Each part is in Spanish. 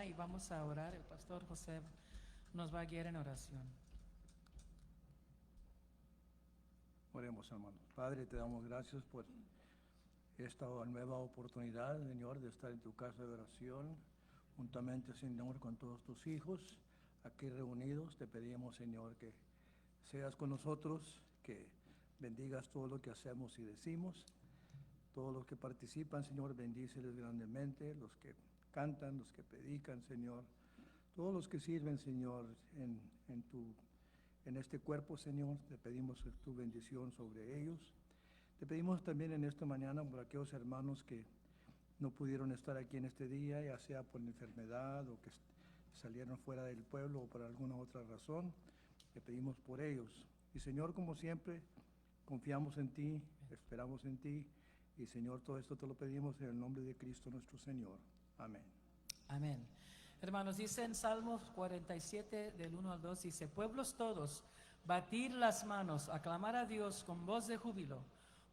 y vamos a orar. El pastor José nos va a guiar en oración. Oremos, hermanos. Padre, te damos gracias por esta nueva oportunidad, Señor, de estar en tu casa de oración, juntamente, Señor, con todos tus hijos aquí reunidos. Te pedimos, Señor, que seas con nosotros, que bendigas todo lo que hacemos y decimos. Todos los que participan, Señor, bendíceles grandemente, los que cantan, los que predican, Señor, todos los que sirven, Señor, en este cuerpo, Señor, te pedimos tu bendición sobre ellos. Te pedimos también en esta mañana por aquellos hermanos que no pudieron estar aquí en este día, ya sea por enfermedad o que salieron fuera del pueblo o por alguna otra razón. Te pedimos por ellos. Y Señor, como siempre, confiamos en ti, esperamos en ti. Y Señor, todo esto te lo pedimos en el nombre de Cristo nuestro Señor. Amén. Amén. Hermanos, dice en Salmos 47 del 1 al 2, dice: pueblos todos, batir las manos, aclamar a Dios con voz de júbilo,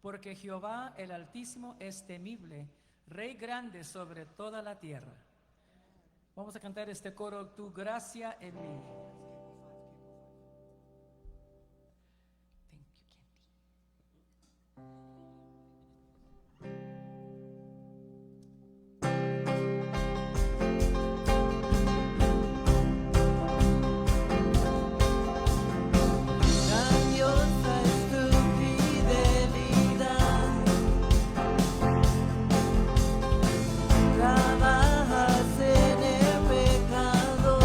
porque Jehová el Altísimo es temible, Rey grande sobre toda la tierra. Vamos a cantar este coro: tu gracia en mí. Trabajas en el pecado.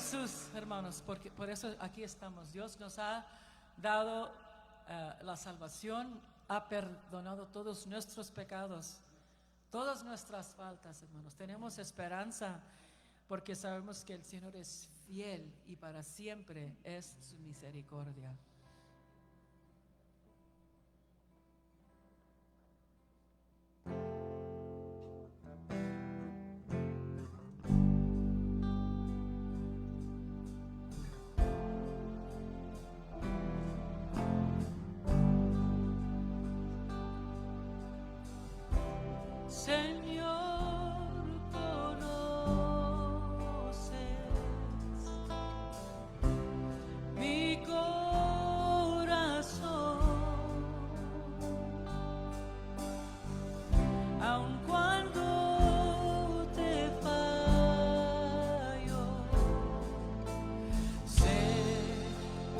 Jesús, hermanos, porque por eso aquí estamos. Dios nos ha dado la salvación, ha perdonado todos nuestros pecados, todas nuestras faltas, hermanos. Tenemos esperanza porque sabemos que el Señor es fiel y para siempre es su misericordia. Señor, conoces mi corazón, aun cuando te fallo, sé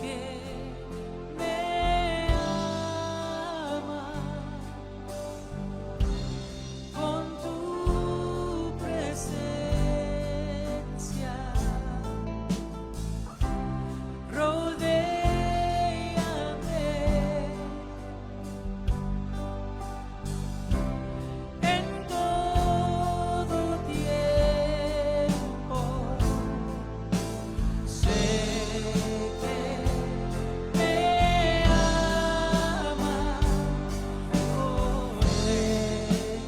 que me amas. Con tu presencia, rodéame en todo tiempo. Sé que me amas, oh, sé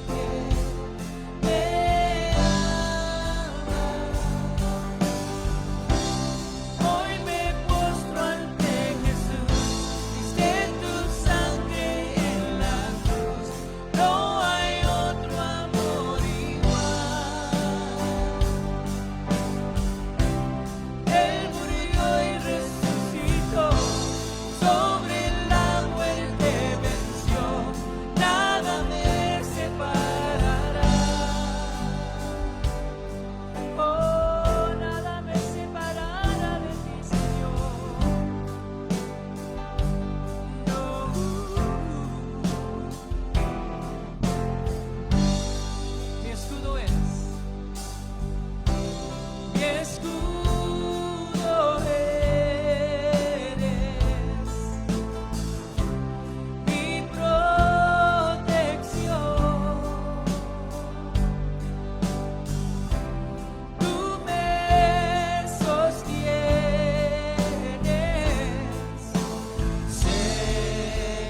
que me amas. Hoy me postro ante Jesús, diste tu sangre en la cruz. No hay otro amor igual. Él murió y resucitó, sobre la muerte venció. Nada me separará. Oh, nada me separará de ti, Señor. No. Mi escudo es, mi escudo eres, mi protección. Tú me sostienes, sé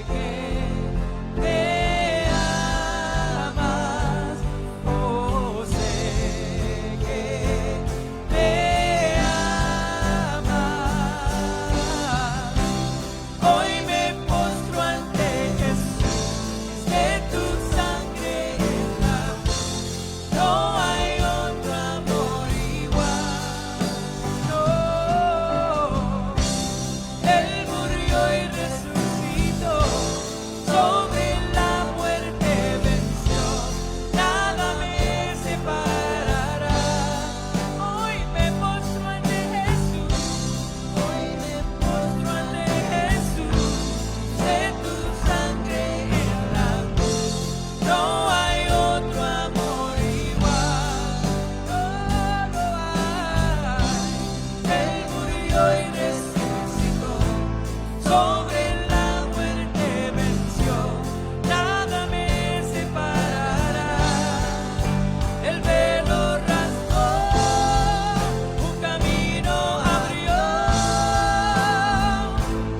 que me amas, oh, sé que me amas. Hoy me postro ante Jesús, de tu sangre en la cruz. No hay otro amor igual. No. Él murió y resucitó, sobre la muerte venció. Nada me separará. Hoy me postro ante Jesús, hoy me postro ante Jesús, de tu sangre en la cruz. No hay otro amor igual. No hay. Él murió y resucitó, sobre la muerte venció. Nada me separará. El velo rasgó, un camino abrió,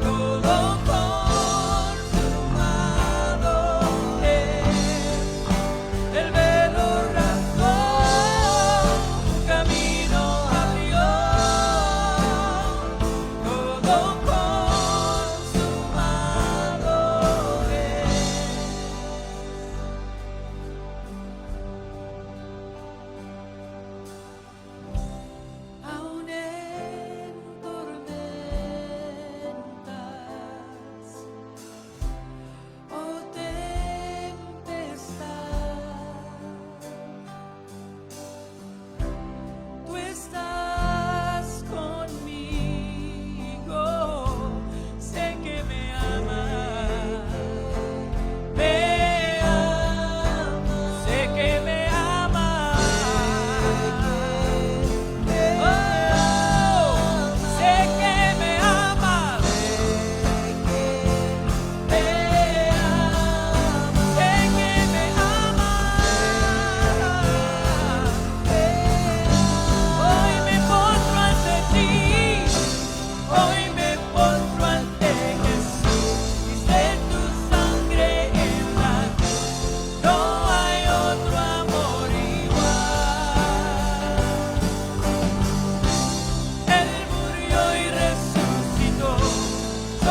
todo consumado es. El velo rasgó, un camino abrió, todo consumado es.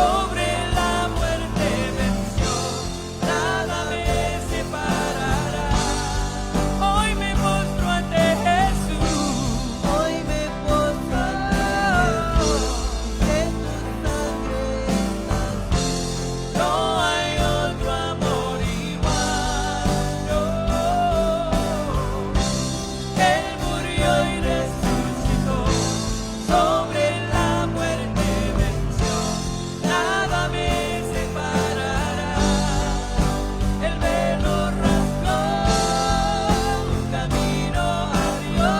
sobre la muerte venció, nada me separará. Hoy me postro ante Jesús, Hoy me postro ante en tu sangre está. no hay otro amor igual, no. Él murió y resucitó, sobre la muerte venció, nada me separará. El velo rasgó, un camino abrió,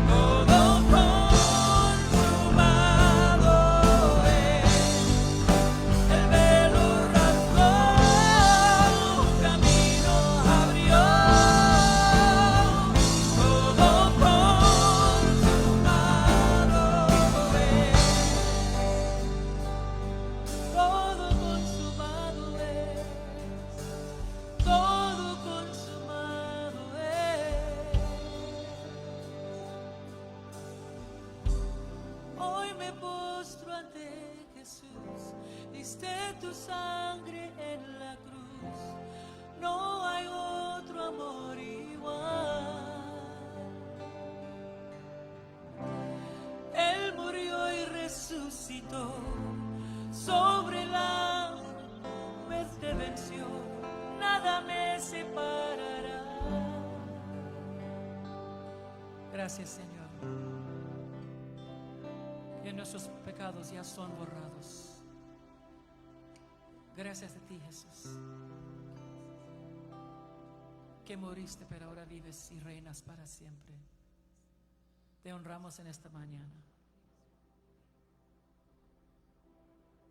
todo consumado es. El velo rasgó, un camino abrió, todo consumado es. Todo consumado es. Todo consumado es. Hoy me postro ante Jesús, diste tu sangre en la cruz, no hay otro amor igual. Él murió y resucitó, sobre la muerte venció, nada me separará. Gracias, Señor, que nuestros pecados ya son borrados. Gracias a ti, Jesús, que moriste pero ahora vives y reinas para siempre. Te honramos en esta mañana.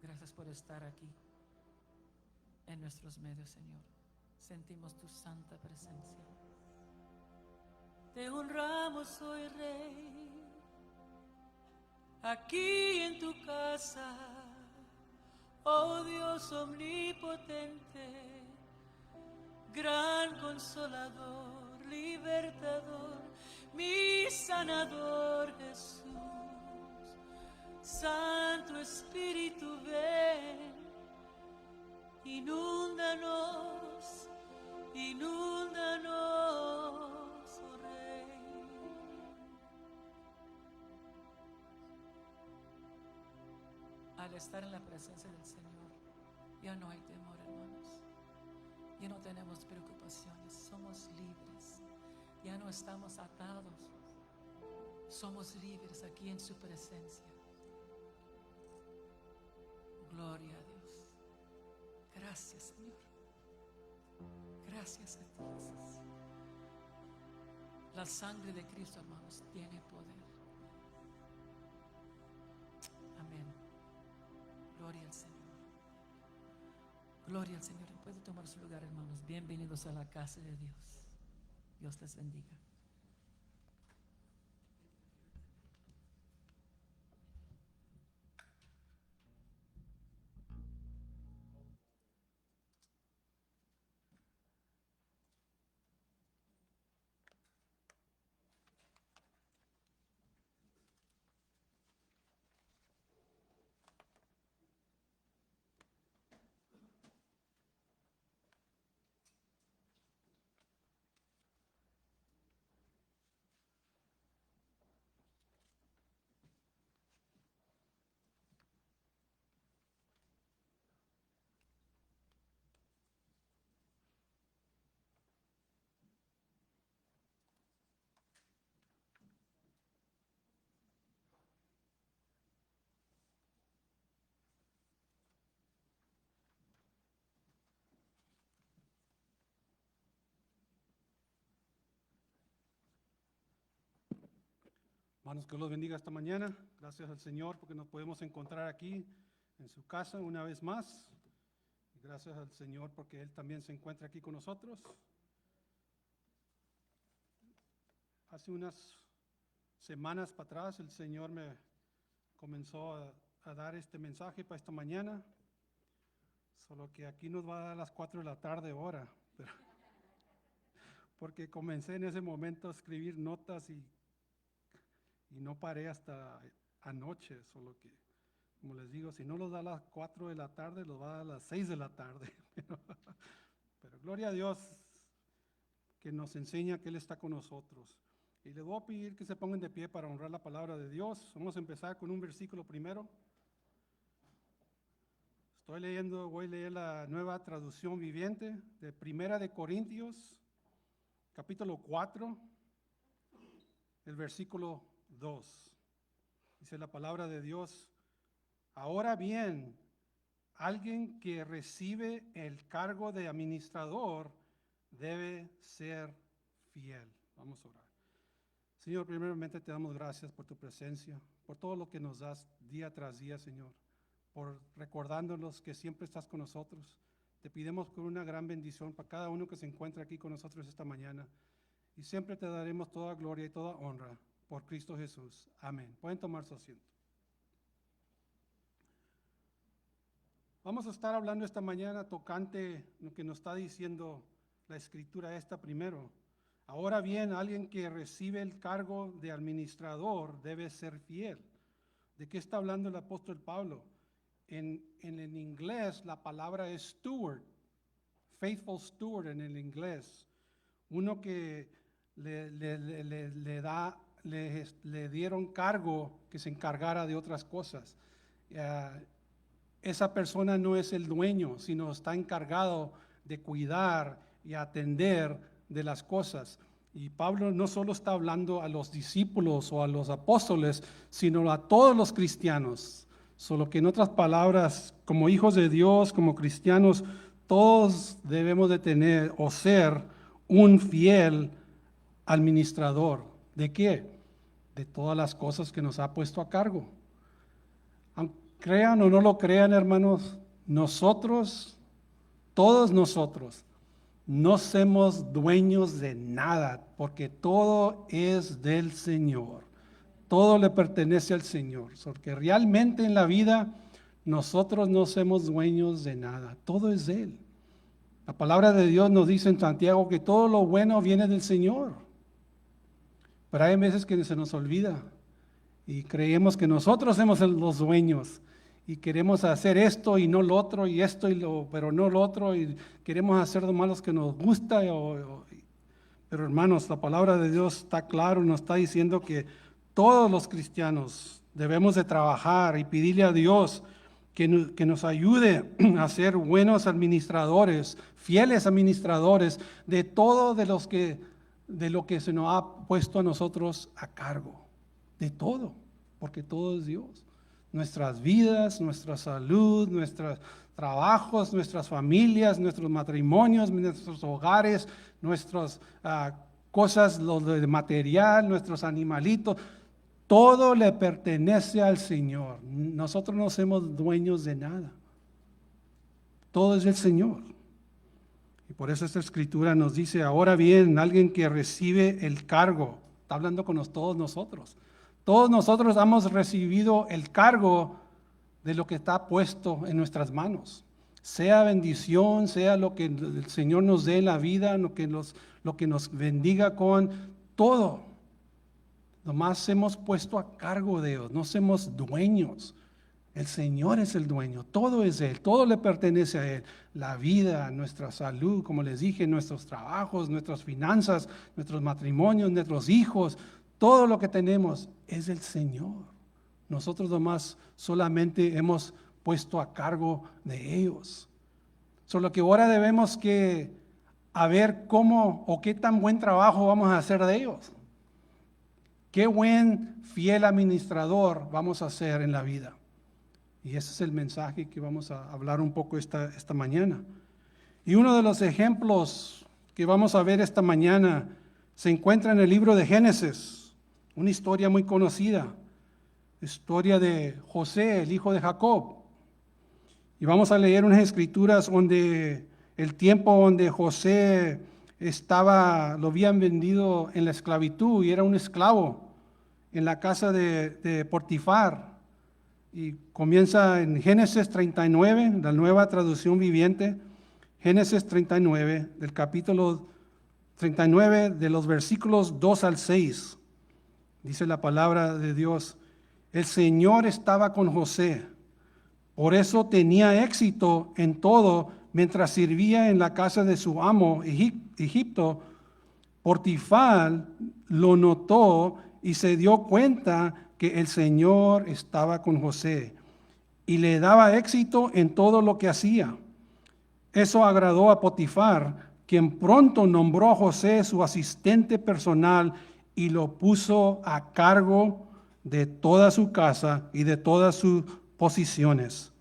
Gracias por estar aquí en nuestros medios, Señor. Sentimos tu santa presencia. Te honramos hoy, Rey, aquí en tu casa, oh Dios omnipotente, gran consolador, libertador, mi sanador Jesús. Santo Espíritu, ven, inúndanos, inúndanos, oh Rey. Al estar en la presencia del Señor, ya no hay temor, hermanos. Ya no tenemos preocupaciones, somos libres. Ya no estamos atados, somos libres aquí en su presencia. Gloria a Dios. Gracias, Señor. Gracias a ti, Jesús. La sangre de Cristo, hermanos, tiene poder. Amén. Gloria al Señor. Gloria al Señor. Puede tomar su lugar, hermanos. Bienvenidos a la casa de Dios. Dios les bendiga. Hermanos, que los bendiga esta mañana. Gracias al Señor porque nos podemos encontrar aquí en su casa una vez más. Y gracias al Señor porque Él también se encuentra aquí con nosotros. Hace unas semanas para atrás el Señor me comenzó a dar este mensaje para esta mañana. Solo que aquí nos va a dar las 4 de la tarde hora. Porque comencé en ese momento a escribir notas y no paré hasta anoche, solo que Como les digo, si no los da a las 4 de la tarde, los va a dar a las 6 de la tarde. Pero gloria a Dios que nos enseña que Él está con nosotros. Y les voy a pedir que se pongan de pie para honrar la palabra de Dios. Vamos a empezar con un versículo primero. Voy a leer la Nueva Traducción Viviente de Primera de Corintios, capítulo 4, el versículo 2. Dice la palabra de Dios: ahora bien, alguien que recibe el cargo de administrador debe ser fiel. Vamos a orar. Señor, primeramente te damos gracias por tu presencia, por todo lo que nos das día tras día, Señor, por recordándonos que siempre estás con nosotros. Te pedimos por una gran bendición para cada uno que se encuentra aquí con nosotros esta mañana. Y siempre te daremos toda gloria y toda honra por Cristo Jesús. Amén. Pueden tomar su asiento. Vamos a estar hablando esta mañana tocante lo que nos está diciendo la escritura esta primero. Ahora bien, alguien que recibe el cargo de administrador debe ser fiel. ¿De qué está hablando el apóstol Pablo? En el inglés la palabra es steward, faithful steward en el inglés. Uno que le dieron cargo que se encargara de otras cosas. Esa persona no es el dueño, sino está encargado de cuidar y atender de las cosas. Y Pablo no solo está hablando a los discípulos o a los apóstoles, sino a todos los cristianos. Solo que en otras palabras, como hijos de Dios, como cristianos, todos debemos de tener o ser un fiel administrador. ¿De qué? De todas las cosas que nos ha puesto a cargo. Crean o no lo crean, hermanos, nosotros, todos nosotros, no somos dueños de nada, porque todo es del Señor. Todo le pertenece al Señor. Porque realmente en la vida nosotros no somos dueños de nada. Todo es de Él. La palabra de Dios nos dice en Santiago que todo lo bueno viene del Señor. Pero hay veces que se nos olvida y creemos que nosotros somos los dueños. Y queremos hacer esto y no lo otro, y esto pero no lo otro, y queremos hacer lo malo que nos gusta. Pero hermanos, la palabra de Dios está claro, nos está diciendo que todos los cristianos debemos de trabajar y pedirle a Dios que nos ayude a ser buenos administradores, fieles administradores de todo de lo que se nos ha puesto a nosotros a cargo. De todo, porque todo es Dios. Nuestras vidas, nuestra salud, nuestros trabajos, nuestras familias, nuestros matrimonios, nuestros hogares, nuestras cosas, lo de material, nuestros animalitos, todo le pertenece al Señor. Nosotros no somos dueños de nada. Todo es del Señor. Y por eso esta escritura nos dice, ahora bien, alguien que recibe el cargo, está hablando con todos nosotros. Todos nosotros hemos recibido el cargo de lo que está puesto en nuestras manos. Sea bendición, sea lo que el Señor nos dé en la vida, lo que nos bendiga con todo. Nomás hemos puesto a cargo de Dios, no somos dueños. El Señor es el dueño, todo es Él, todo le pertenece a Él. La vida, nuestra salud, como les dije, nuestros trabajos, nuestras finanzas, nuestros matrimonios, nuestros hijos, todo lo que tenemos es del Señor. Nosotros nomás solamente hemos puesto a cargo de ellos. Solo que ahora debemos que a ver cómo o qué tan buen trabajo vamos a hacer de ellos. Qué buen, fiel administrador vamos a hacer en la vida. Y ese es el mensaje que vamos a hablar un poco esta mañana. Y uno de los ejemplos que vamos a ver esta mañana se encuentra en el libro de Génesis. Una historia muy conocida, historia de José, el hijo de Jacob. Y vamos a leer unas escrituras donde el tiempo donde José lo habían vendido en la esclavitud y era un esclavo en la casa de Potifar. Y comienza en Génesis 39, la Nueva Traducción Viviente, Génesis 39, del capítulo 39, de los versículos 2 al 6. Dice la palabra de Dios, el Señor estaba con José Por eso tenía éxito en todo mientras servía en la casa de su amo Egipto. Potifar lo notó y se dio cuenta que el Señor estaba con José y le daba éxito en todo lo que hacía. Eso agradó a Potifar, quien pronto nombró a José su asistente personal y lo puso a cargo de toda su casa y de todas sus posiciones.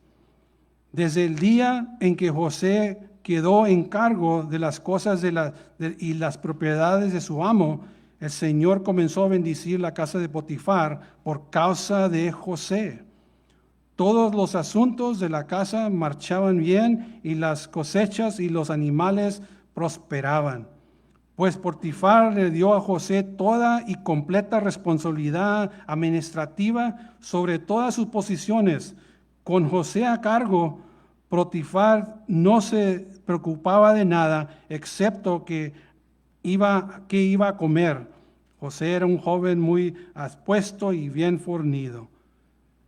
Desde el día en que José quedó en cargo de las cosas y las propiedades de su amo, el Señor comenzó a bendecir la casa de Potifar por causa de José. Todos los asuntos de la casa marchaban bien y las cosechas y los animales prosperaban. Pues Potifar le dio a José toda y completa responsabilidad administrativa sobre todas sus posiciones. Con José a cargo, Potifar no se preocupaba de nada excepto que iba a comer. José era un joven muy apuesto y bien fornido.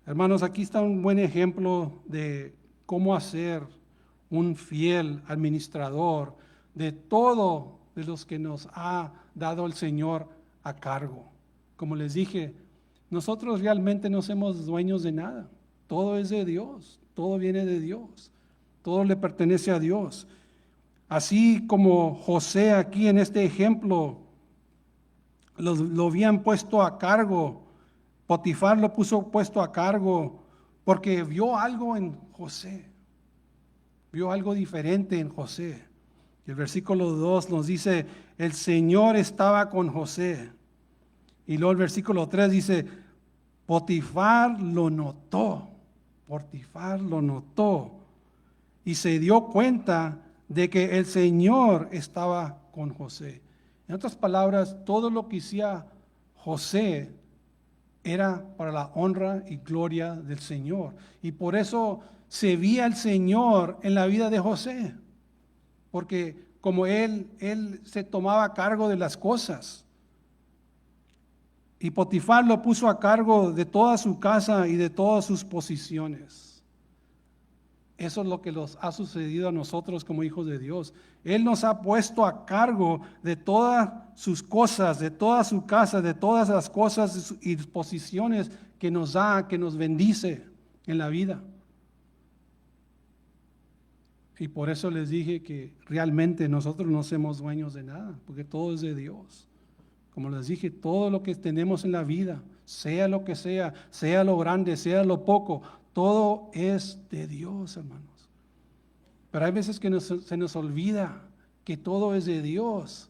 Hermanos, aquí está un buen ejemplo de cómo hacer un fiel administrador de todo de los que nos ha dado el Señor a cargo. Como les dije, nosotros realmente no somos dueños de nada. Todo es de Dios, todo viene de Dios, todo le pertenece a Dios. Así como José aquí en este ejemplo lo habían puesto a cargo, Potifar lo puesto a cargo porque vio algo en José, vio algo diferente en José. El versículo 2 nos dice, el Señor estaba con José. Y luego el versículo 3 dice, Potifar lo notó y se dio cuenta de que el Señor estaba con José. En otras palabras, todo lo que hacía José era para la honra y gloria del Señor. Y por eso se veía el Señor en la vida de José. Porque como él se tomaba cargo de las cosas. Y Potifar lo puso a cargo de toda su casa y de todas sus posiciones. Eso es lo que nos ha sucedido a nosotros como hijos de Dios. Él nos ha puesto a cargo de todas sus cosas, de toda su casa, de todas las cosas y posiciones que nos da, que nos bendice en la vida. Y por eso les dije que realmente nosotros no somos dueños de nada, porque todo es de Dios. Como les dije, todo lo que tenemos en la vida, sea lo que sea lo grande, sea lo poco, todo es de Dios, hermanos. Pero hay veces que se nos olvida que todo es de Dios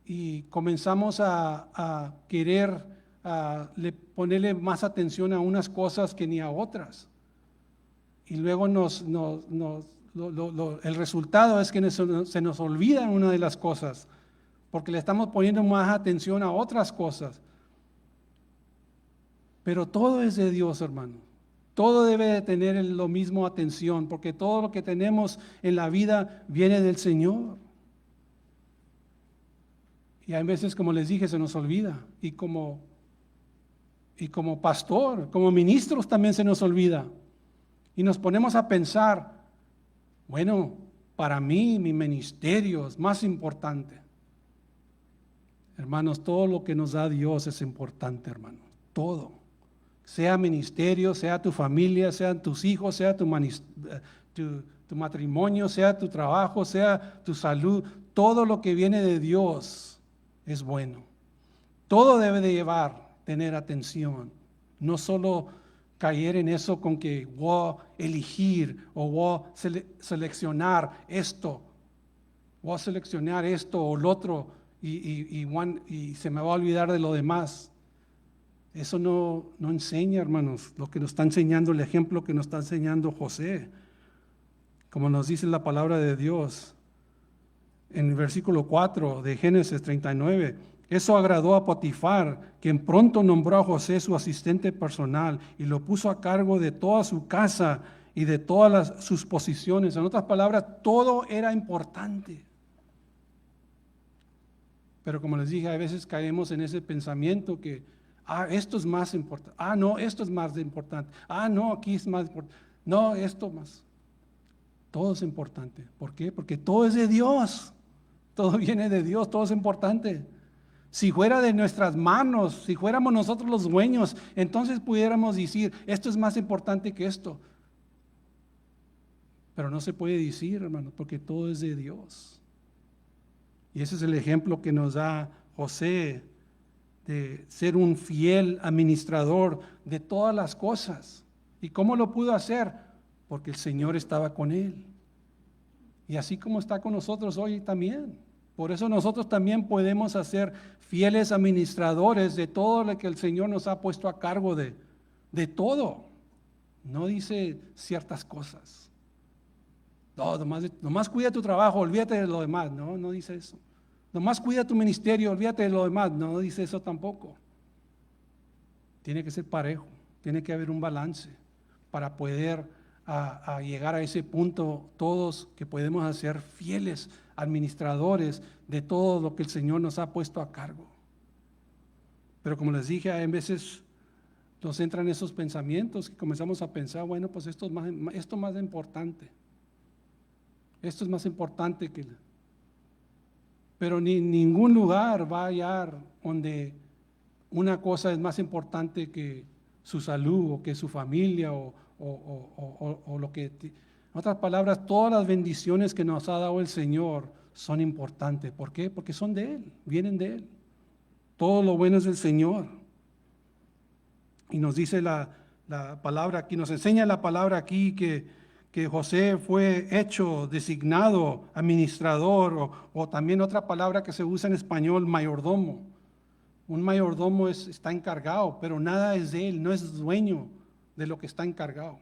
y comenzamos a querer ponerle más atención a unas cosas que ni a otras. Y luego el resultado es que se nos olvida una de las cosas porque le estamos poniendo más atención a otras cosas. Pero todo es de Dios, hermano. Todo debe de tener lo mismo atención, porque todo lo que tenemos en la vida viene del Señor. Y hay veces, como les dije, se nos olvida. Y como pastor, como ministros también se nos olvida. Y nos ponemos a pensar, bueno, para mí mi ministerio es más importante. Hermanos, todo lo que nos da Dios es importante, hermano. Todo. Sea ministerio, sea tu familia, sean tus hijos, sea tu matrimonio, sea tu trabajo, sea tu salud. Todo lo que viene de Dios es bueno. Todo debe de tener atención. No solo caer en eso con que voy a elegir o voy a seleccionar esto. Voy a seleccionar esto o lo otro y se me va a olvidar de lo demás. Eso no enseña, hermanos, lo que nos está enseñando, el ejemplo que nos está enseñando José. Como nos dice la palabra de Dios en el versículo 4 de Génesis 39. Eso agradó a Potifar, quien pronto nombró a José su asistente personal y lo puso a cargo de toda su casa y de todas sus posiciones. En otras palabras, todo era importante. Pero como les dije, a veces caemos en ese pensamiento que esto es más importante. No, esto es más importante. No, aquí es más importante. No, esto más. Todo es importante. ¿Por qué? Porque todo es de Dios. Todo viene de Dios, todo es importante. Si fuera de nuestras manos, si fuéramos nosotros los dueños, entonces pudiéramos decir, esto es más importante que esto. Pero no se puede decir, hermano, porque todo es de Dios. Y ese es el ejemplo que nos da José de ser un fiel administrador de todas las cosas. ¿Y cómo lo pudo hacer? Porque el Señor estaba con él. Y así como está con nosotros hoy también. Por eso nosotros también podemos ser fieles administradores de todo lo que el Señor nos ha puesto a cargo de todo. No dice ciertas cosas. No, nomás cuida tu trabajo, olvídate de lo demás. No, no dice eso. Nomás cuida tu ministerio, olvídate de lo demás. No dice eso tampoco. Tiene que ser parejo, tiene que haber un balance para poder a llegar a ese punto todos que podemos ser fieles administradores de todo lo que el Señor nos ha puesto a cargo. Pero como les dije, a veces nos entran esos pensamientos que comenzamos a pensar, bueno, pues esto es más importante. Esto es más importante que... Pero ni ningún lugar va a hallar donde una cosa es más importante que su salud o que su familia o lo que... En otras palabras, todas las bendiciones que nos ha dado el Señor son importantes. ¿Por qué? Porque son de Él, vienen de Él. Todo lo bueno es del Señor. Y nos dice la palabra aquí, nos enseña la palabra aquí que José fue hecho, designado, administrador, o también otra palabra que se usa en español, mayordomo. Un mayordomo está encargado, pero nada es de él, no es dueño de lo que está encargado.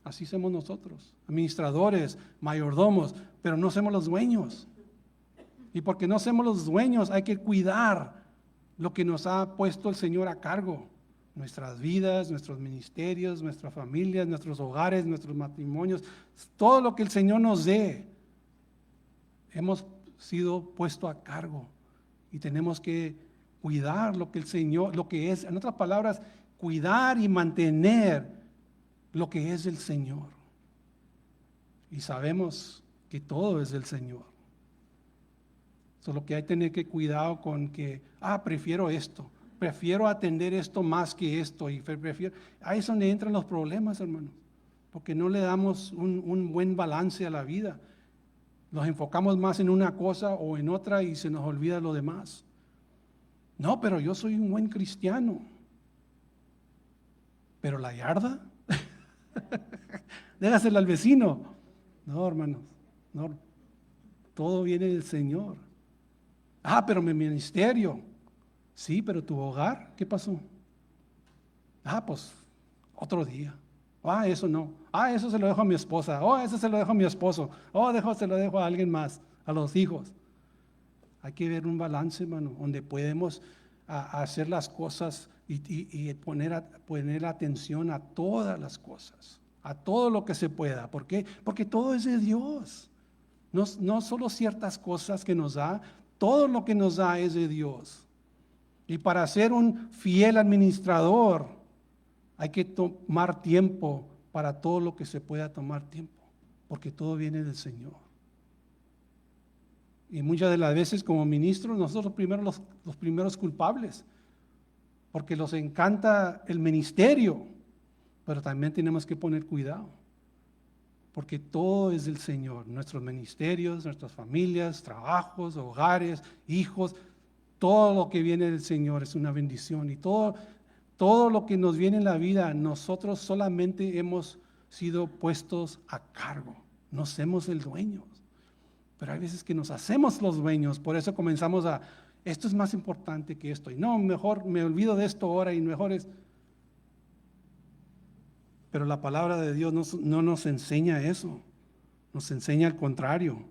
Así somos nosotros, administradores, mayordomos, pero no somos los dueños. Y porque no somos los dueños, hay que cuidar lo que nos ha puesto el Señor a cargo. Nuestras vidas, nuestros ministerios, nuestras familias, nuestros hogares, nuestros matrimonios, todo lo que el Señor nos dé, hemos sido puesto a cargo y tenemos que cuidar lo que el Señor, lo que es, en otras palabras, cuidar y mantener lo que es del Señor. Y sabemos que todo es del Señor. Solo que hay que tener que cuidado con que, prefiero esto. Prefiero atender esto más que esto. Y prefiero. Ahí es donde entran los problemas, hermanos. Porque no le damos un buen balance a la vida. Nos enfocamos más en una cosa o en otra y se nos olvida lo demás. No, pero yo soy un buen cristiano. ¿Pero la yarda? Déjasela al vecino. No, hermanos. No. Todo viene del Señor. Pero mi ministerio. Sí, pero tu hogar, ¿qué pasó? Pues otro día. Eso no. Eso se lo dejo a mi esposa. Eso se lo dejo a mi esposo. Se lo dejo a alguien más, a los hijos. Hay que ver un balance, hermano, donde podemos hacer las cosas y poner atención a todas las cosas, a todo lo que se pueda. ¿Por qué? Porque todo es de Dios. No solo ciertas cosas que nos da, todo lo que nos da es de Dios. Y para ser un fiel administrador hay que tomar tiempo para todo lo que se pueda tomar tiempo, porque todo viene del Señor. Y muchas de las veces como ministros nosotros los primeros culpables, porque nos encanta el ministerio, pero también tenemos que poner cuidado, porque todo es del Señor, nuestros ministerios, nuestras familias, trabajos, hogares, hijos. Todo lo que viene del Señor es una bendición y todo lo que nos viene en la vida, nosotros solamente hemos sido puestos a cargo, no somos el dueño. Pero hay veces que nos hacemos los dueños, por eso comenzamos esto es más importante que esto, y no, mejor me olvido de esto ahora y mejor es. Pero la palabra de Dios no nos enseña eso, nos enseña al contrario.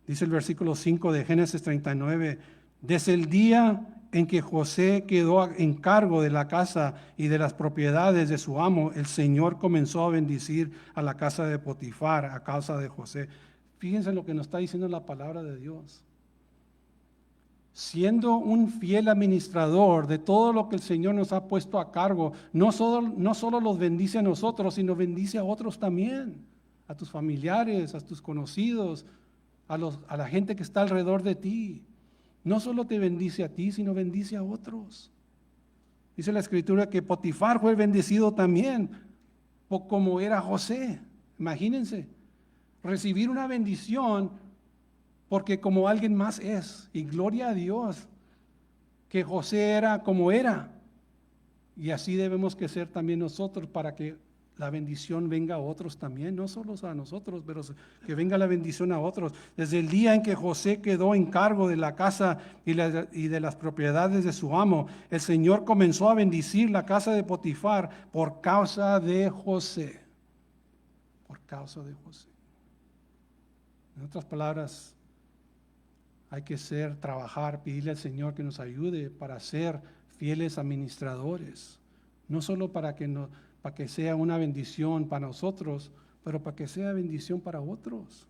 Dice el versículo 5 de Génesis 39, desde el día en que José quedó en cargo de la casa y de las propiedades de su amo, el Señor comenzó a bendecir a la casa de Potifar a causa de José. Fíjense lo que nos está diciendo la palabra de Dios. siendo un fiel administrador de todo lo que el Señor nos ha puesto a cargo, no solo los bendice a nosotros, sino bendice a otros también, a tus familiares, a tus conocidos, a la gente que está alrededor de ti. No solo te bendice a ti, sino bendice a otros. Dice la Escritura que Potifar fue bendecido también, como era José. Imagínense, recibir una bendición porque como alguien más es. Y gloria a Dios que José era como era. Y así debemos que ser también nosotros, para que la bendición venga a otros también, no solo a nosotros, pero que venga la bendición a otros. Desde el día en que José quedó en cargo de la casa y de las propiedades de su amo, el Señor comenzó a bendecir la casa de Potifar por causa de José. Por causa de José. En otras palabras, hay que trabajar, pedirle al Señor que nos ayude para ser fieles administradores, no solo para que sea una bendición para nosotros, pero para que sea bendición para otros,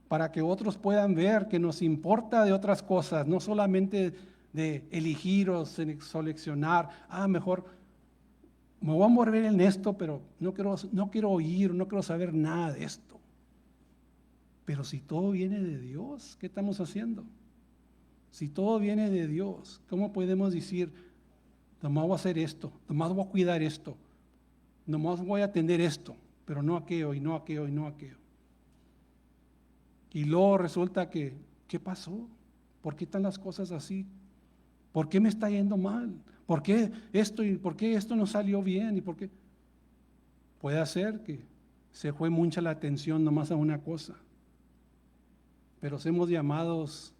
para que otros puedan ver que nos importa de otras cosas, no solamente de elegir o seleccionar, mejor me voy a mover en esto, pero no quiero oír, no quiero saber nada de esto. Pero si todo viene de Dios, ¿qué estamos haciendo? Si todo viene de Dios, ¿cómo podemos decir, nomás voy a hacer esto, nomás voy a cuidar esto, nomás voy a atender esto, pero no aquello y no aquello y no aquello? Y luego resulta que, ¿qué pasó? ¿Por qué están las cosas así? ¿Por qué me está yendo mal? ¿Por qué esto no salió bien? ¿Y por qué? Puede ser que se fue mucha la atención nomás a una cosa. Pero somos llamados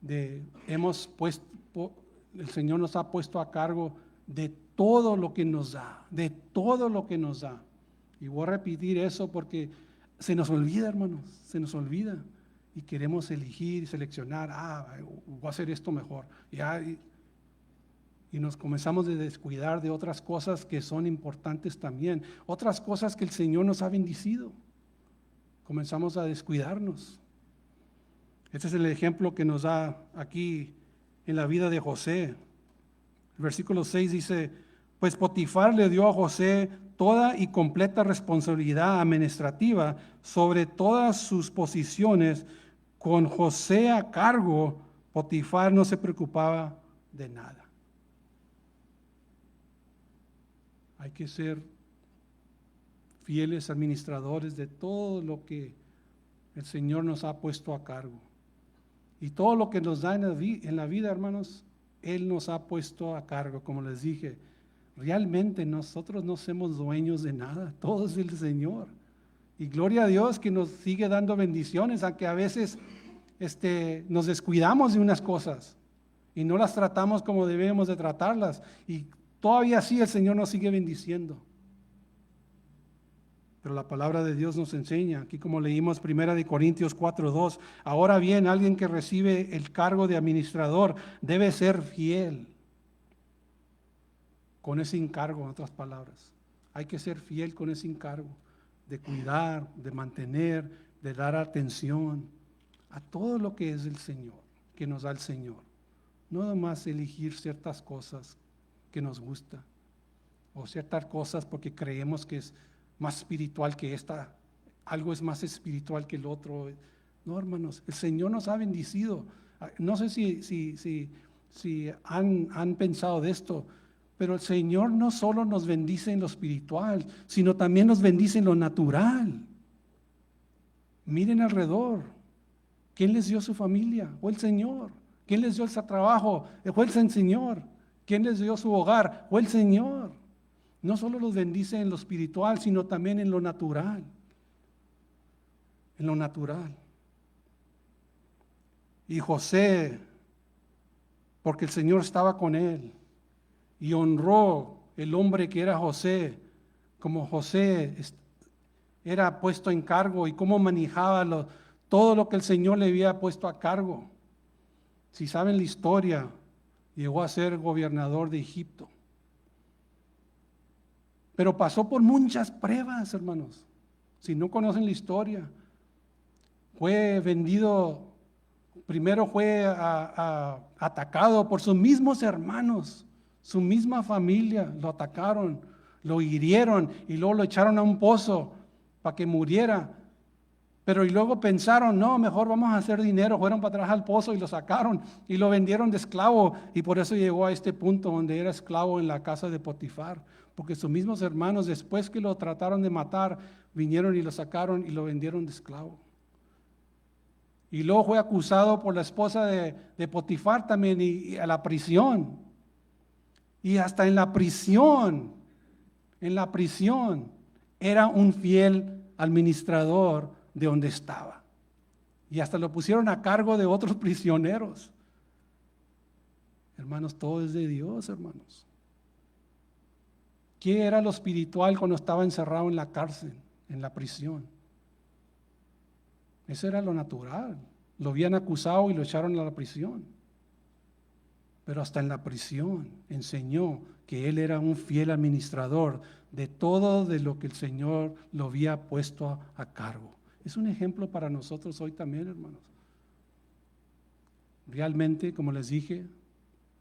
el Señor nos ha puesto a cargo de todo lo que nos da, de todo lo que nos da. Y voy a repetir eso porque se nos olvida, hermanos, se nos olvida. Y queremos elegir y seleccionar, voy a hacer esto mejor. Y nos comenzamos a descuidar de otras cosas que son importantes también, otras cosas que el Señor nos ha bendecido. Comenzamos a descuidarnos. Este es el ejemplo que nos da aquí en la vida de José. El versículo 6 dice, pues Potifar le dio a José toda y completa responsabilidad administrativa sobre todas sus posiciones. Con José a cargo, Potifar no se preocupaba de nada. Hay que ser fieles administradores de todo lo que el Señor nos ha puesto a cargo. Y todo lo que nos da en la vida, hermanos, Él nos ha puesto a cargo. Como les dije, realmente nosotros no somos dueños de nada, todo es el Señor. Y gloria a Dios que nos sigue dando bendiciones, aunque a veces nos descuidamos de unas cosas y no las tratamos como debemos de tratarlas. Y todavía así el Señor nos sigue bendiciendo. Pero la palabra de Dios nos enseña, aquí como leímos 1 Corintios 4:2, ahora bien, alguien que recibe el cargo de administrador debe ser fiel con ese encargo, en otras palabras. Hay que ser fiel con ese encargo de cuidar, de mantener, de dar atención a todo lo que es el Señor, que nos da el Señor. No nomás elegir ciertas cosas que nos gustan o ciertas cosas porque creemos que es más espiritual que esta, algo es más espiritual que el otro. No, hermanos, el Señor nos ha bendecido. No sé si han pensado de esto, pero el Señor no solo nos bendice en lo espiritual, sino también nos bendice en lo natural. Miren alrededor. ¿Quién les dio su familia? Fue el Señor. ¿Quién les dio ese trabajo? Fue el Señor. ¿Quién les dio su hogar? Fue el Señor. No solo los bendice en lo espiritual, sino también en lo natural. En lo natural. Y José, porque el Señor estaba con él y honró el hombre que era José, como José era puesto en cargo y cómo manejaba todo lo que el Señor le había puesto a cargo. Si saben la historia, llegó a ser gobernador de Egipto. Pero pasó por muchas pruebas, hermanos. Si no conocen la historia, fue vendido Primero fue atacado por sus mismos hermanos, su misma familia, lo atacaron, lo hirieron y luego lo echaron a un pozo para que muriera. Pero y luego pensaron, no, mejor vamos a hacer dinero. Fueron para atrás al pozo y lo sacaron y lo vendieron de esclavo. Y por eso llegó a este punto donde era esclavo en la casa de Potifar. Porque sus mismos hermanos, después que lo trataron de matar, vinieron y lo sacaron y lo vendieron de esclavo. Y luego fue acusado por la esposa de Potifar también y a la prisión. Y hasta en la prisión, era un fiel administrador de donde estaba. Y hasta lo pusieron a cargo de otros prisioneros. Hermanos, todo es de Dios, hermanos. ¿Qué era lo espiritual cuando estaba encerrado en la cárcel, en la prisión? Eso era lo natural. Lo habían acusado y lo echaron a la prisión. Pero hasta en la prisión enseñó que él era un fiel administrador de todo de lo que el Señor lo había puesto a cargo. Es un ejemplo para nosotros hoy también, hermanos. Realmente, como les dije,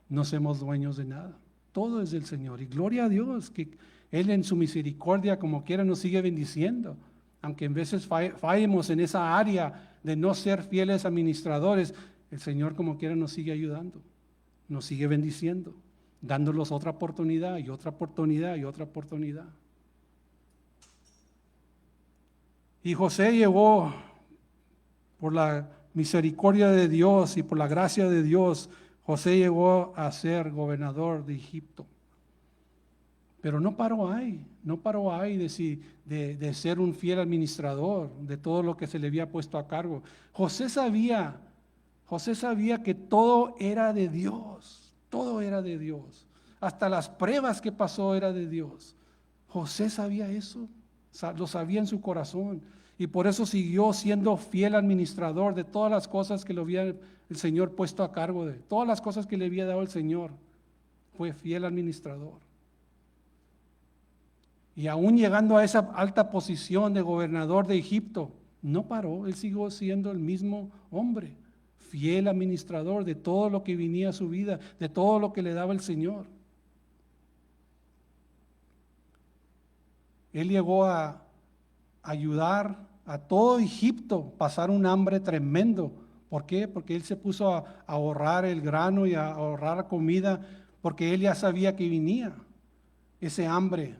no somos dueños de nada. Todo es del Señor. Y gloria a Dios que Él en su misericordia, como quiera, nos sigue bendiciendo. Aunque en veces fallemos en esa área de no ser fieles administradores, el Señor como quiera nos sigue ayudando. Nos sigue bendiciendo, dándonos otra oportunidad y otra oportunidad y otra oportunidad. Y José llegó por la misericordia de Dios y por la gracia de Dios, José llegó a ser gobernador de Egipto. Pero no paró ahí de ser un fiel administrador de todo lo que se le había puesto a cargo. José sabía que todo era de Dios, todo era de Dios. Hasta las pruebas que pasó era de Dios. José sabía eso, lo sabía en su corazón. Y por eso siguió siendo fiel administrador de todas las cosas que le había el Señor puesto a cargo de. Todas las cosas que le había dado el Señor. Fue fiel administrador. Y aún llegando a esa alta posición de gobernador de Egipto, no paró. Él siguió siendo el mismo hombre. Fiel administrador de todo lo que venía a su vida, de todo lo que le daba el Señor. Él llegó a ayudar a todo Egipto pasar un hambre tremendo. ¿Por qué? Porque él se puso a ahorrar el grano y a ahorrar comida, porque él ya sabía que venía ese hambre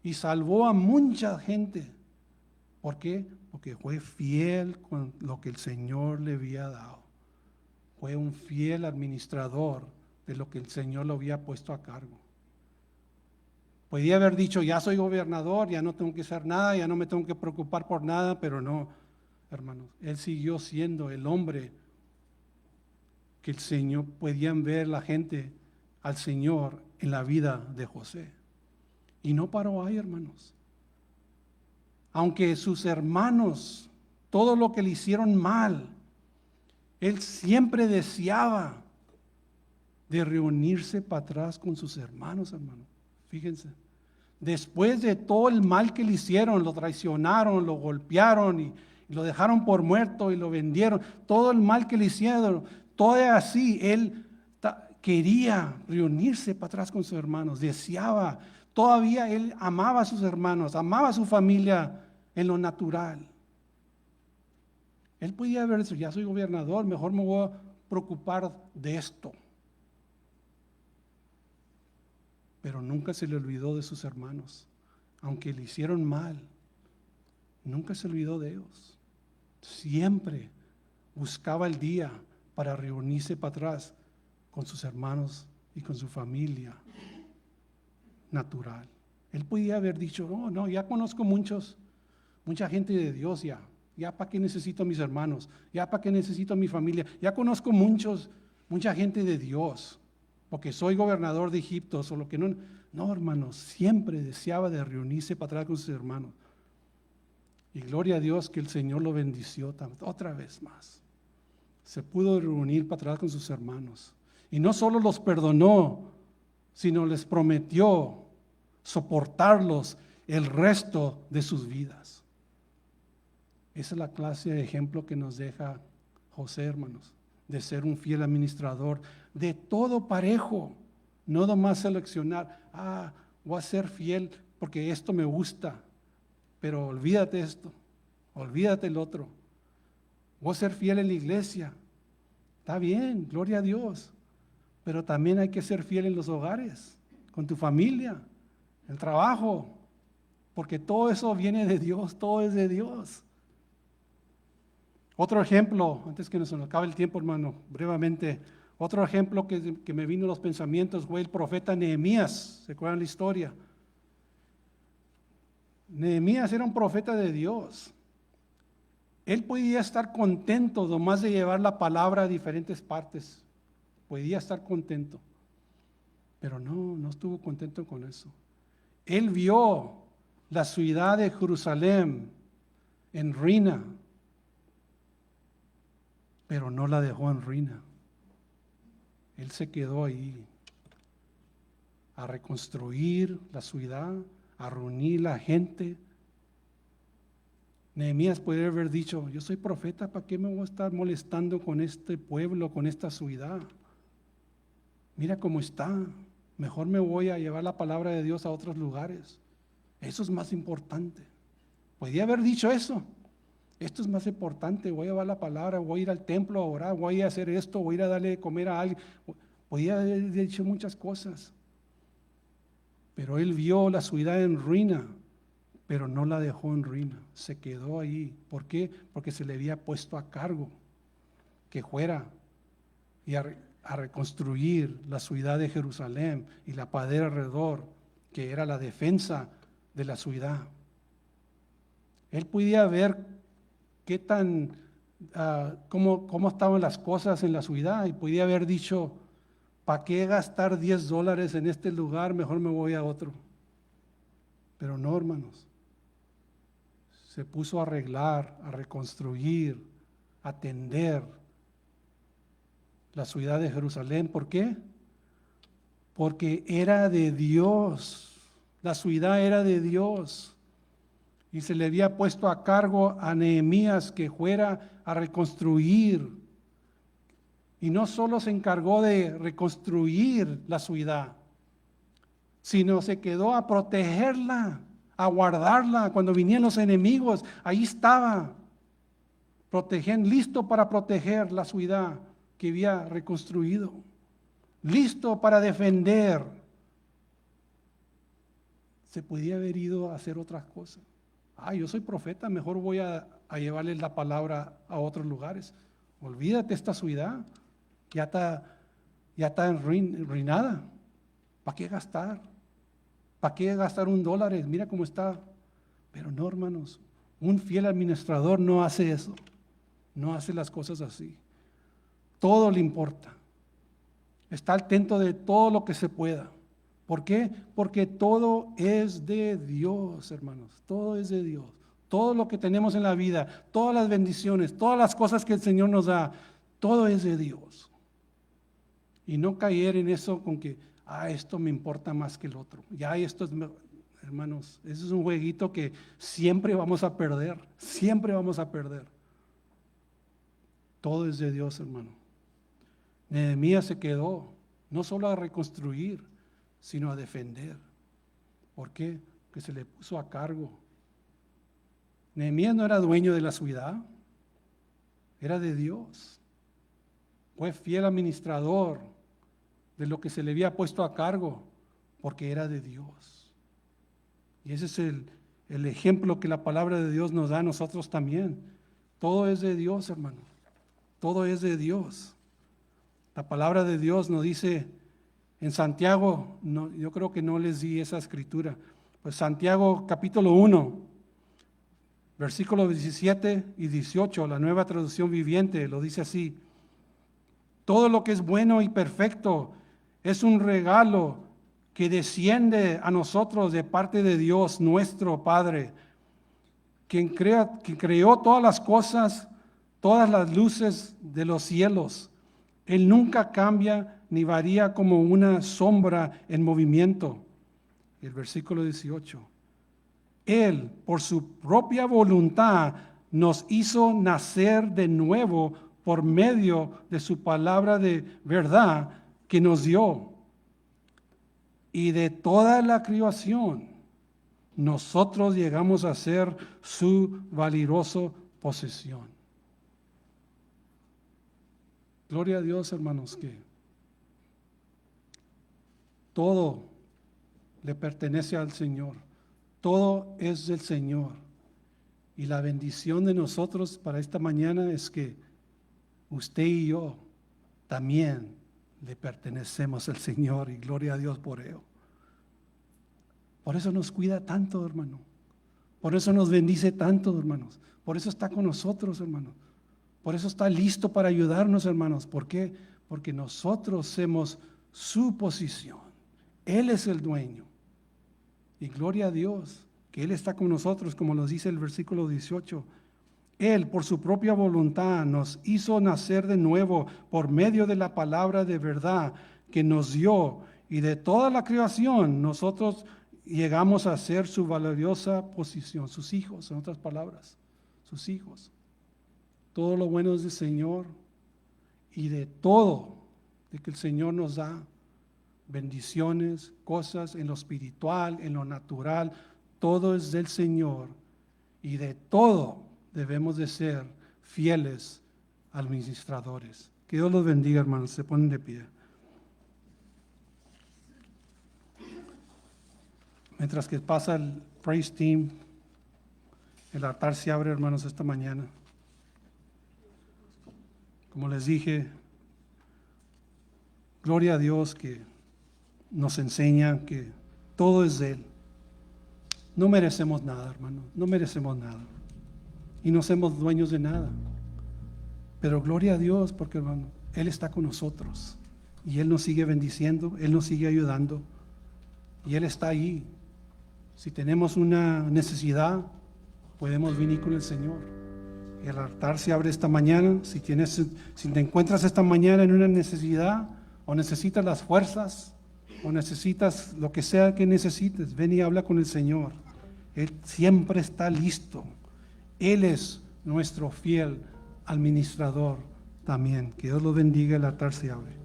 y salvó a mucha gente. ¿Por qué? Porque fue fiel con lo que el Señor le había dado. Fue un fiel administrador de lo que el Señor lo había puesto a cargo. Podía haber dicho, ya soy gobernador, ya no tengo que hacer nada, ya no me tengo que preocupar por nada, pero no, hermanos. Él siguió siendo el hombre que el Señor, podían ver la gente al Señor en la vida de José. Y no paró ahí, hermanos. Aunque sus hermanos, todo lo que le hicieron mal, él siempre deseaba de reunirse para atrás con sus hermanos, hermanos. Fíjense, después de todo el mal que le hicieron, lo traicionaron, lo golpearon y lo dejaron por muerto y lo vendieron, todo el mal que le hicieron, todo así, él quería reunirse para atrás con sus hermanos, deseaba, todavía él amaba a sus hermanos, amaba a su familia en lo natural. Él podía haber dicho, ya soy gobernador, mejor me voy a preocupar de esto. Pero nunca se le olvidó de sus hermanos, aunque le hicieron mal, nunca se olvidó de ellos. Siempre buscaba el día para reunirse para atrás con sus hermanos y con su familia natural. Él podía haber dicho, no, ya conozco mucha gente de Dios ya para qué necesito a mis hermanos, ya para qué necesito a mi familia, ya conozco mucha gente de Dios. Porque soy gobernador de Egipto, solo que no, hermanos, siempre deseaba de reunirse para atrás con sus hermanos. Y gloria a Dios que el Señor lo bendició otra vez más. Se pudo reunir para atrás con sus hermanos. Y no solo los perdonó, sino les prometió soportarlos el resto de sus vidas. Esa es la clase de ejemplo que nos deja José, hermanos. de ser un fiel administrador, de todo parejo, no nomás seleccionar, voy a ser fiel porque esto me gusta, pero olvídate esto, olvídate el otro. Voy a ser fiel en la iglesia, está bien, gloria a Dios, pero también hay que ser fiel en los hogares, con tu familia, en el trabajo, porque todo eso viene de Dios, todo es de Dios. Otro ejemplo, antes que nos acabe el tiempo, hermano, brevemente, otro ejemplo que me vino a los pensamientos fue el profeta Nehemías. ¿Se acuerdan la historia? Nehemías era un profeta de Dios. Él podía estar contento nomás de llevar la palabra a diferentes partes. Podía estar contento. Pero no estuvo contento con eso. Él vio la ciudad de Jerusalén en ruina, pero no la dejó en ruina. Él se quedó ahí a reconstruir la ciudad, a reunir la gente. Nehemías podría haber dicho, yo soy profeta, ¿para qué me voy a estar molestando con este pueblo, con esta ciudad? Mira cómo está, mejor me voy a llevar la palabra de Dios a otros lugares. Eso es más importante. Podía haber dicho eso. Esto es más importante, voy a llevar la palabra, voy a ir al templo a orar, voy a hacer esto, voy a ir a darle de comer a alguien. Podía haber dicho muchas cosas. Pero él vio la ciudad en ruina, pero no la dejó en ruina, se quedó ahí. ¿Por qué? Porque se le había puesto a cargo que fuera y a reconstruir la ciudad de Jerusalén y la pradera alrededor, que era la defensa de la ciudad. Él podía ver qué tan, cómo estaban las cosas en la ciudad y podía haber dicho, ¿para qué gastar $10 en este lugar? Mejor me voy a otro. Pero no, hermanos. Se puso a arreglar, a reconstruir, a atender la ciudad de Jerusalén. ¿Por qué? Porque era de Dios. La ciudad era de Dios. Y se le había puesto a cargo a Nehemías que fuera a reconstruir. Y no solo se encargó de reconstruir la ciudad, sino se quedó a protegerla, a guardarla. Cuando vinían los enemigos, ahí estaba, listo para proteger la ciudad que había reconstruido, listo para defender. Se podía haber ido a hacer otras cosas. Yo soy profeta, mejor voy a llevarles la palabra a otros lugares. Olvídate, esta ciudad ya está arruinada. ¿Para qué gastar? ¿Para qué gastar $1? Mira cómo está. Pero no, hermanos, un fiel administrador no hace eso. No hace las cosas así. Todo le importa. Está atento de todo lo que se pueda. ¿Por qué? Porque todo es de Dios, hermanos. Todo es de Dios. Todo lo que tenemos en la vida, todas las bendiciones, todas las cosas que el Señor nos da, todo es de Dios. Y no caer en eso con que, esto me importa más que el otro. Esto es, hermanos, ese es un jueguito que siempre vamos a perder. Siempre vamos a perder. Todo es de Dios, hermano. Nehemías se quedó, no solo a reconstruir, sino a defender. ¿Por qué? Porque se le puso a cargo. Nehemías no era dueño de la ciudad, era de Dios. Fue fiel administrador de lo que se le había puesto a cargo, porque era de Dios. Y ese es el ejemplo que la palabra de Dios nos da a nosotros también. Todo es de Dios, hermano. Todo es de Dios. La palabra de Dios nos dice en Santiago, yo creo que no les di esa escritura, pues Santiago capítulo 1, versículos 17 y 18, la Nueva Traducción Viviente, lo dice así: todo lo que es bueno y perfecto es un regalo que desciende a nosotros de parte de Dios, nuestro Padre, quien creó todas las cosas, todas las luces de los cielos. Él nunca cambia ni varía como una sombra en movimiento. El versículo 18. Él, por su propia voluntad, nos hizo nacer de nuevo por medio de su palabra de verdad que nos dio. Y de toda la creación, nosotros llegamos a ser su valiosa posesión. Gloria a Dios, hermanos, que todo le pertenece al Señor. Todo es del Señor. Y la bendición de nosotros para esta mañana es que usted y yo también le pertenecemos al Señor, y gloria a Dios por ello. Por eso nos cuida tanto, hermano. Por eso nos bendice tanto, hermanos. Por eso está con nosotros, hermanos. Por eso está listo para ayudarnos, hermanos. ¿Por qué? Porque nosotros somos su posición. Él es el dueño. Y gloria a Dios que Él está con nosotros, como nos dice el versículo 18. Él, por su propia voluntad, nos hizo nacer de nuevo por medio de la palabra de verdad que nos dio. Y de toda la creación, nosotros llegamos a ser su valiosa posición, sus hijos, en otras palabras, sus hijos. Todo lo bueno es del Señor, y de todo de que el Señor nos da, bendiciones, cosas en lo espiritual, en lo natural, todo es del Señor, y de todo debemos de ser fieles administradores. Que Dios los bendiga, hermanos. Se ponen de pie. Mientras que pasa el praise team, el altar se abre, hermanos, esta mañana. Como les dije, gloria a Dios que nos enseña que todo es de Él. No merecemos nada, hermano, no merecemos nada. Y no somos dueños de nada. Pero gloria a Dios porque, hermano, Él está con nosotros. Y Él nos sigue bendiciendo, Él nos sigue ayudando. Y Él está ahí. Si tenemos una necesidad, podemos venir con el Señor. El altar se abre esta mañana. Si te encuentras esta mañana en una necesidad, o necesitas las fuerzas, o necesitas lo que sea que necesites, ven y habla con el Señor. Él siempre está listo. Él es nuestro fiel administrador también. Que Dios lo bendiga. El altar se abre.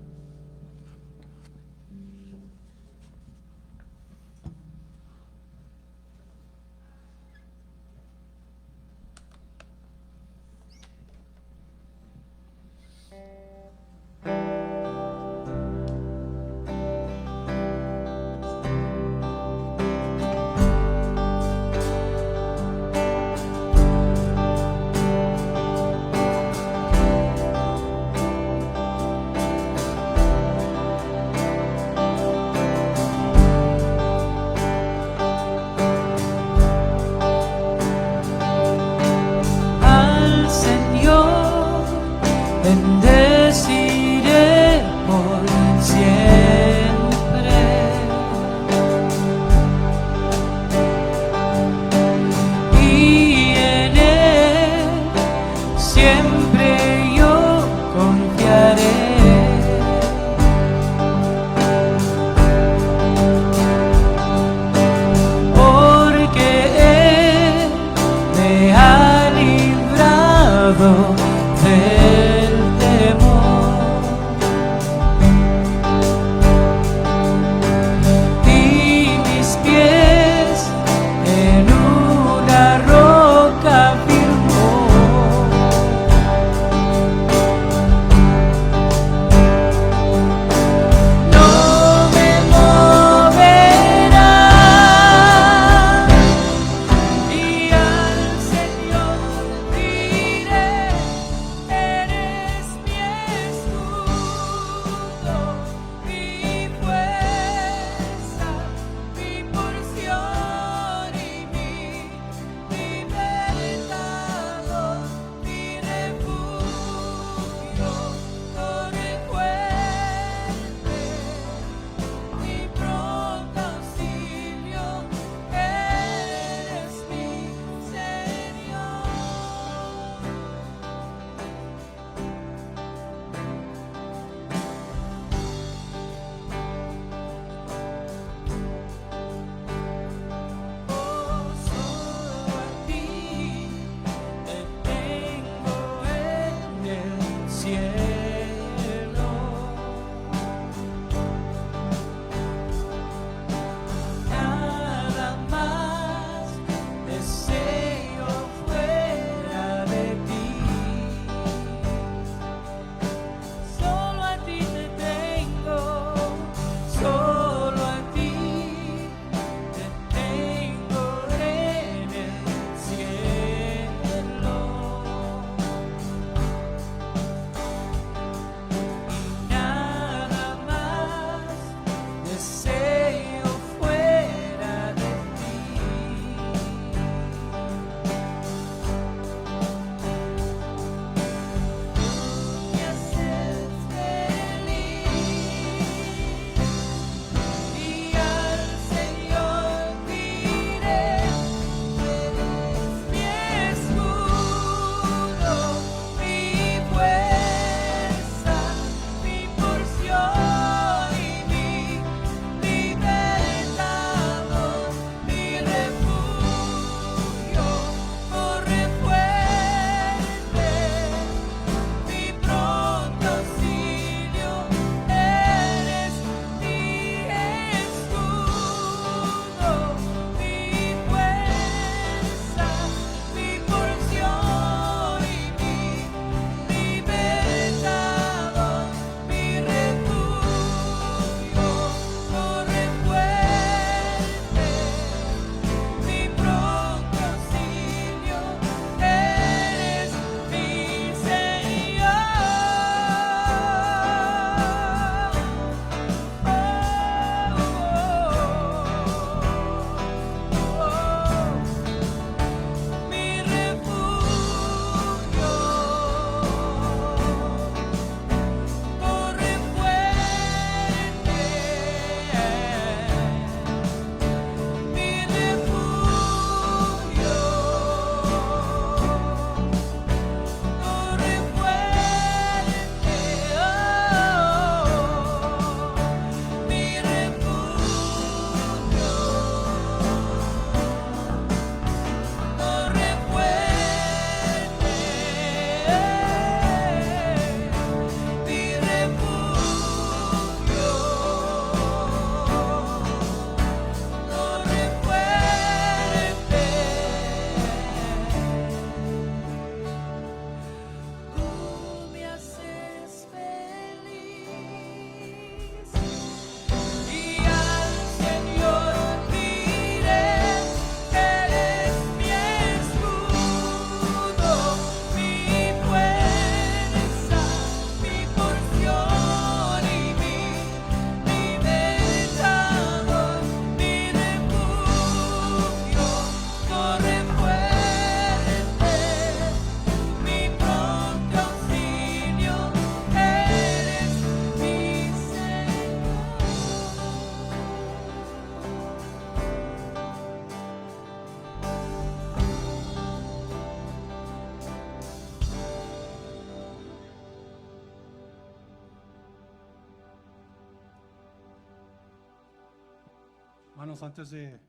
Hermanos, antes de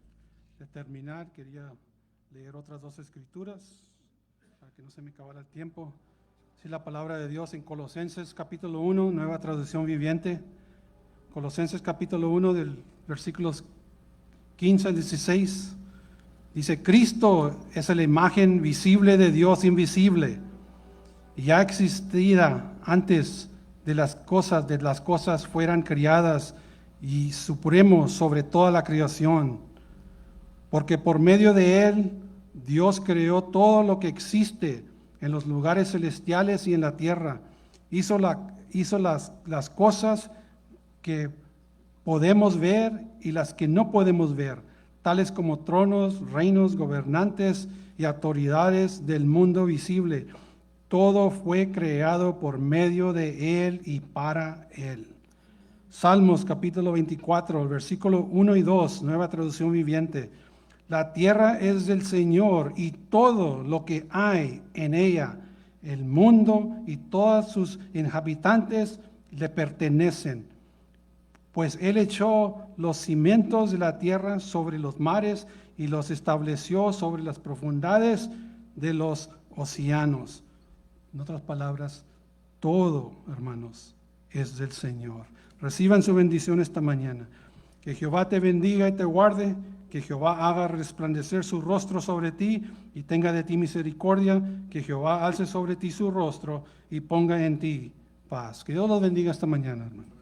terminar, quería leer otras dos escrituras para que no se me acabara el tiempo. Sí, la palabra de Dios en Colosenses capítulo 1, nueva traducción viviente. Colosenses capítulo 1 del versículos 15 al 16. Dice, Cristo es la imagen visible de Dios invisible, y ya existida antes de las cosas fueran criadas, y supremo sobre toda la creación, porque por medio de Él Dios creó todo lo que existe en los lugares celestiales y en la tierra. Hizo las cosas que podemos ver y las que no podemos ver, tales como tronos, reinos, gobernantes y autoridades del mundo visible. Todo fue creado por medio de Él y para Él. Salmos capítulo 24, versículo 1 y 2, nueva traducción viviente. La tierra es del Señor y todo lo que hay en ella, el mundo y todos sus habitantes le pertenecen. Pues Él echó los cimientos de la tierra sobre los mares y los estableció sobre las profundidades de los océanos. En otras palabras, todo, hermanos, es del Señor. Reciban su bendición esta mañana. Que Jehová te bendiga y te guarde. Que Jehová haga resplandecer su rostro sobre ti y tenga de ti misericordia. Que Jehová alce sobre ti su rostro y ponga en ti paz. Que Dios los bendiga esta mañana, hermanos.